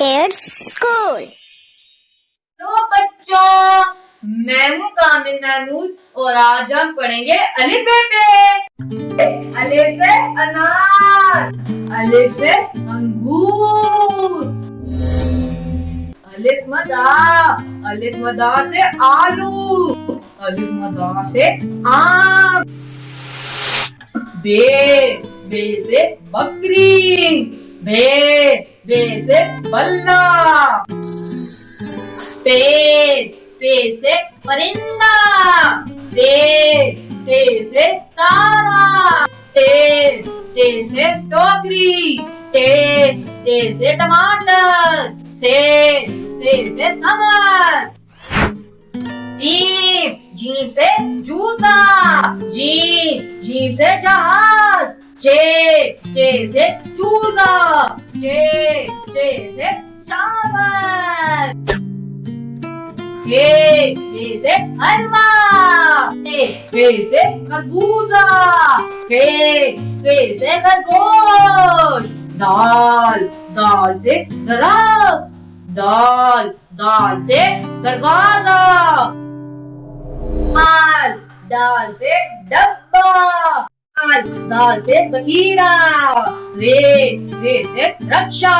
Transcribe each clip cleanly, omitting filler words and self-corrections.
Kids school. तो बच्चों, मैं हूँ कामिल महमूद और आज हम पढ़ेंगे अलिफ पे। अलिफ से अनार, अलिफ से अंगूर, अलिफ मदा, अलिफ मदा से आलू, अलिफ मदा से आम। बे से बकरी, बे से बल्ला। पे से परिंदा, ते से तारा, ते से टोकरी, ते से टमाटर, से समर। जीम से जूता, जीम से जहाज, चे से चूजा, चे से चावल। हे से हलवा, हे से खरबूजा, हे से खरगोश। दाल से दरख्त, दाल से दरवाजा। दाल से डब्बा, दाल से ज़खीरा। रे से रक्षा,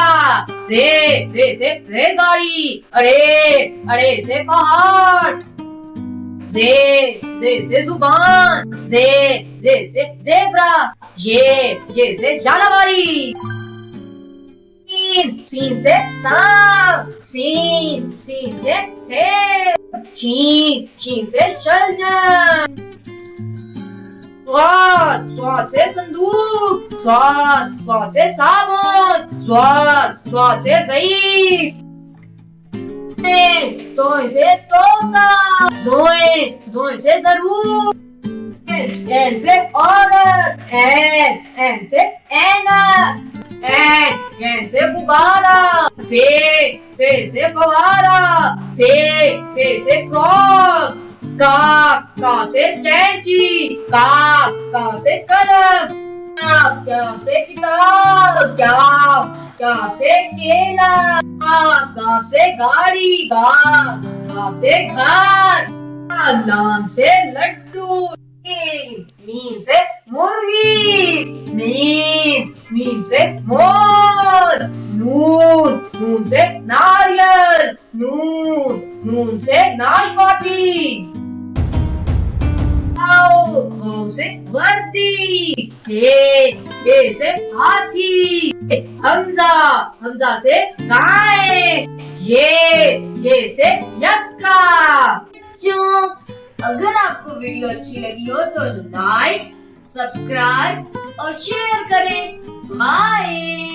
रे से रेलगाड़ी। अड़े से पहाड़। जे से जुबान, जे से ज़ेब्रा। ये से झालावाड़ी। सीन से सांप, सीन से सेब। चीन से शलजम। स्वाद से संदूक, स्वाद से साबुन, स्वाद से ज़ईफ़। तोय से तोता, जोए से ज़रूर। एन से औरत, एन से ऐनक। एन से गुब्बारा, फे से फवारा, फे से फ्रॉक। काफ से कैंची, काफ से कलम। काफ से किताब, काफ से केला। काफ से गाड़ी, काफ से घर। लाम से लड्डू। मीम से मुर्गी, मीम से मोर। नून से नारियल, नून से नाशपाती। वाव से वर्दी। हे से हाथी। हमजा से गाय। ये से यक्का। अगर आपको वीडियो अच्छी लगी हो तो लाइक, सब्सक्राइब और शेयर करें। बाय।